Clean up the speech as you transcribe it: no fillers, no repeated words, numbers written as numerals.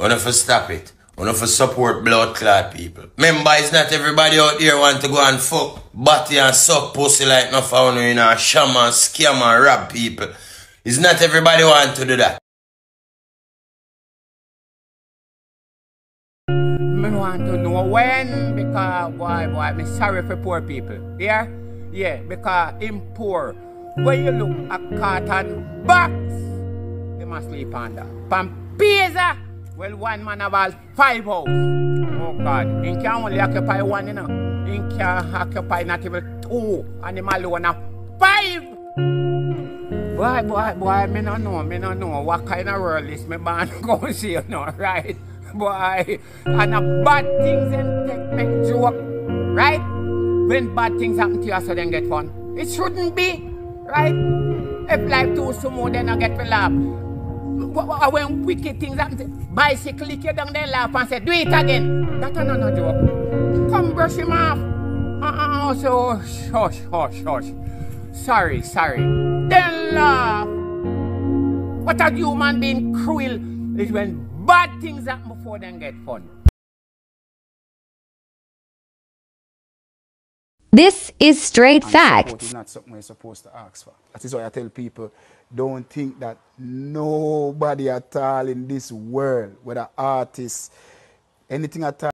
Wanna for stop it. Wanna for support blood clot people. Remember, it's not everybody out there want to go and fuck body and suck pussy like no found in a shaman, scam and rob people. It's not everybody want to do that. I want to know when, because boy, I'm sorry for poor people. Yeah, because I'm poor. When you look at cotton box, they must sleep on that. Pampeza, well, one man have all 5 houses. Oh God, he can only occupy 1, you know. He can occupy not even 2, and him alone have 5. Boy, me no know what kind of world is me born go see, you know, right? Boy, and a bad things and make joke, right? When bad things happen to you, so then get fun. It shouldn't be, right? If life too smooth, then I get to laugh. When wicked things happen to bicycle, lick you down there, laugh and say, do it again. That's another joke. Come brush him off. So, hush. Sorry. Then laugh. What a human being cruel is when bad things happen before they get fun. This is straight facts. Support is not something you're supposed to ask for. That is why I tell people, don't think that nobody at all in this world, whether artists, anything at all,